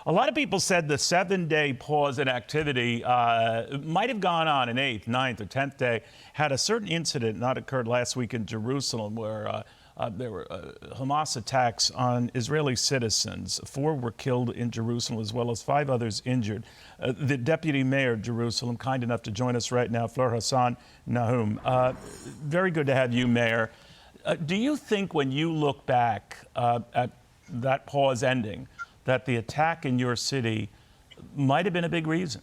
A lot of people said the 7-day pause in activity might have gone on an 8th, 9th, or 10th day had a certain incident not occurred last week in Jerusalem where there were Hamas attacks on Israeli citizens. 4 were killed in Jerusalem as well as 5 others injured. The deputy mayor of Jerusalem, kind enough to join us right now, Fleur Hassan-Nahoum. Very good to have you, Mayor. Do you think when you look back at that pause ending, that the attack in your city might have been a big reason?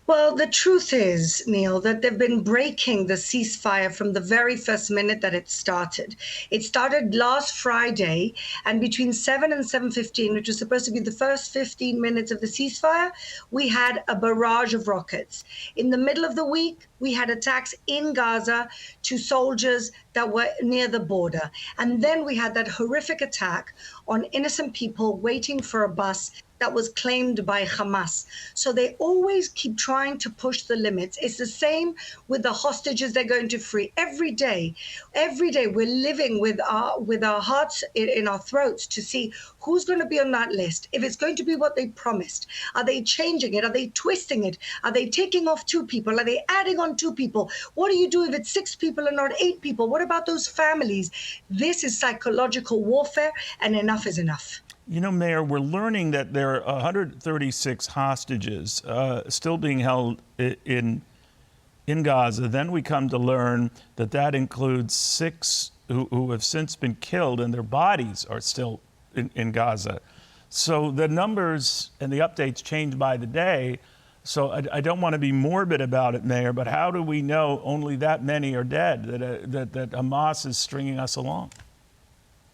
Well, the truth is, Neil, that they've been breaking the ceasefire from the very first minute that it started. It started last Friday, and between 7 and 7:15, which was supposed to be the first 15 minutes of the ceasefire, we had a barrage of rockets. In the middle of the week, we had attacks in Gaza to soldiers that were near the border. And then we had that horrific attack on innocent people waiting for a bus that was claimed by Hamas. So they always keep trying to push the limits. It's the same with the hostages they're going to free. Every day we're living with our hearts in our throats to see who's going to be on that list. If it's going to be what they promised, are they changing it? Are they twisting it? Are they taking off 2 people? Are they adding on 2 people? What do you do if it's 6 people and not 8 people? What about those families? This is psychological warfare, and enough is enough. You know, Mayor, we're learning that there are 136 hostages still being held in Gaza. Then we come to learn that that includes 6 who have since been killed, and their bodies are still in Gaza. So the numbers and the updates change by the day. So I don't want to be morbid about it, Mayor, but how do we know only that many are dead, that Hamas is stringing us along?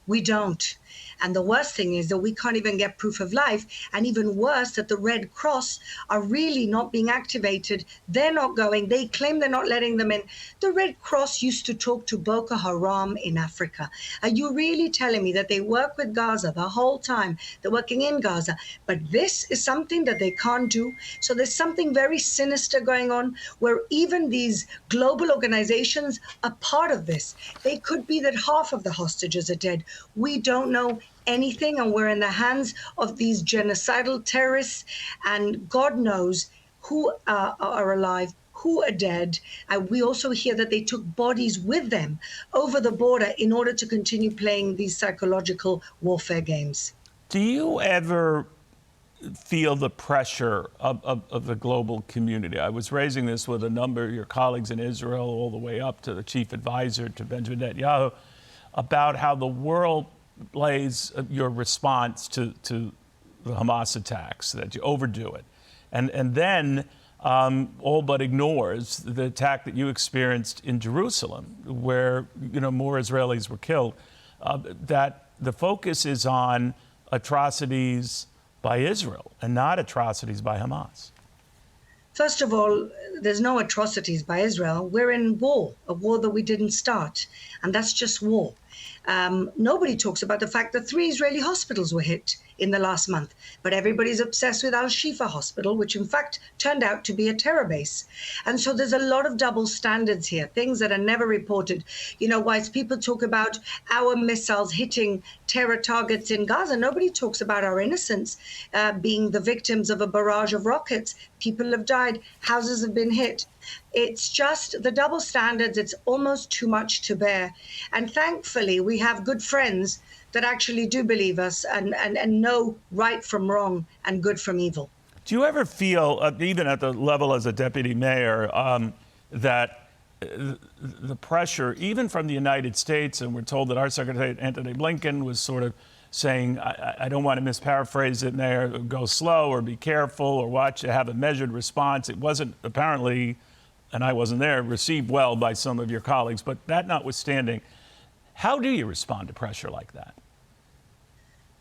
We don't. And the worst thing is that we can't even get proof of life. And even worse, that the Red Cross are really not being activated. They're not going. They claim they're not letting them in. The Red Cross used to talk to Boko Haram in Africa. Are you really telling me that they work with Gaza the whole time? They're working in Gaza. But this is something that they can't do. So there's something very sinister going on where even these global organizations are part of this. They could be that half of the hostages are dead. We don't know anything, and we're in the hands of these genocidal terrorists, and God knows who are alive, who are dead. And we also hear that they took bodies with them over the border in order to continue playing these psychological warfare games. Do you ever feel the pressure of the global community? I was raising this with a number of your colleagues in Israel, all the way up to the chief advisor to Benjamin Netanyahu, about how the world plays your response to the Hamas attacks, that you overdo it, and then all but ignores the attack that you experienced in Jerusalem, where more Israelis were killed. That the focus is on atrocities by Israel and not atrocities by Hamas. First of all, there's no atrocities by Israel. We're in war, a war that we didn't start, and that's just war. Nobody talks about the fact that 3 Israeli hospitals were hit in the last month, but everybody's obsessed with Al-Shifa Hospital, which in fact turned out to be a terror base. And so there's a lot of double standards here, things that are never reported. Whilst people talk about our missiles hitting terror targets in Gaza, nobody talks about our innocents being the victims of a barrage of rockets. People have died, houses have been hit. It's just the double standards. It's almost too much to bear. And thankfully, we have good friends that actually do believe us and know right from wrong and good from evil. Do you ever feel, even at the level as a deputy mayor, that the pressure, even from the United States, and we're told that our Secretary Antony Blinken was sort of saying, I don't want to misparaphrase it, Mayor, go slow or be careful or watch, have a measured response. It wasn't apparently, and I wasn't there, received well by some of your colleagues. But that notwithstanding, how do you respond to pressure like that?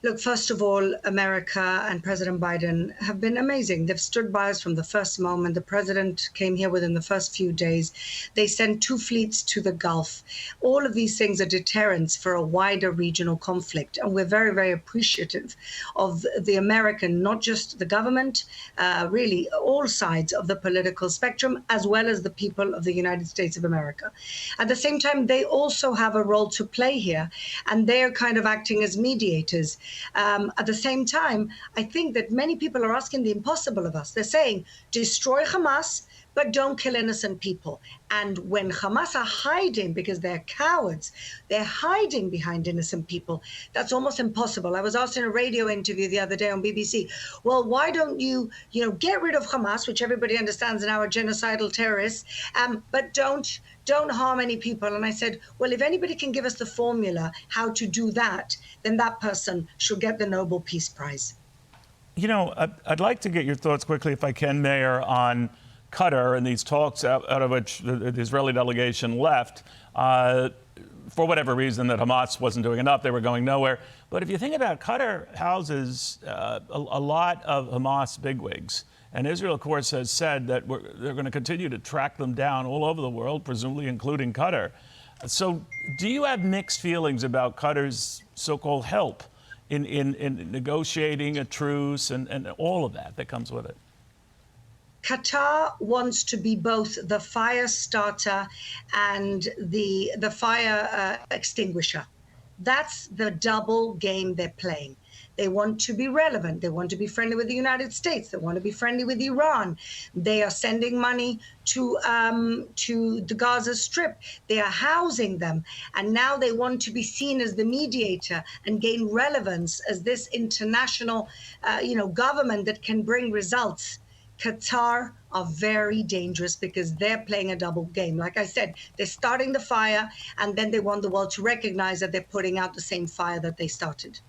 Look, first of all, America and President Biden have been amazing. They've stood by us from the first moment. The president came here within the first few days. They sent 2 fleets to the Gulf. All of these things are deterrents for a wider regional conflict. And we're very, very appreciative of the American, not just the government, really all sides of the political spectrum, as well as the people of the United States of America. At the same time, they also have a role to play here, and they're kind of acting as mediators. At the same time, I think that many people are asking the impossible of us. They're saying, destroy Hamas, but don't kill innocent people. And when Hamas are hiding, because they're cowards, they're hiding behind innocent people, that's almost impossible. I was asked in a radio interview the other day on BBC, well, why don't you get rid of Hamas, which everybody understands are now genocidal terrorists, but don't harm any people? And I said, well, if anybody can give us the formula how to do that, then that person should get the Nobel Peace Prize. I'd like to get your thoughts quickly, if I can, Mayor, on Qatar and these talks out of which the Israeli delegation left for whatever reason, that Hamas wasn't doing enough, they were going nowhere. But if you think about it, Qatar houses a lot of Hamas bigwigs. And Israel, of course, has said that they're going to continue to track them down all over the world, presumably including Qatar. So do you have mixed feelings about Qatar's so-called help in negotiating a truce and all of that comes with it? Qatar wants to be both the fire starter and the fire extinguisher. That's the double game they're playing. They want to be relevant. They want to be friendly with the United States. They want to be friendly with Iran. They are sending money to the Gaza Strip. They are housing them. And now they want to be seen as the mediator and gain relevance as this international, government that can bring results. Qatar are very dangerous because they're playing a double game. Like I said, they're starting the fire, and then they want the world to recognize that they're putting out the same fire that they started.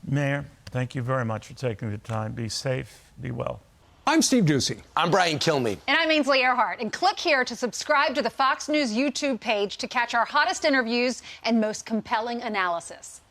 Mayor, thank you very much for taking the time. Be safe, be well. I'm Steve Doocy. I'm Brian Kilmeade. And I'm Ainsley Earhart. And click here to subscribe to the Fox News YouTube page to catch our hottest interviews and most compelling analysis.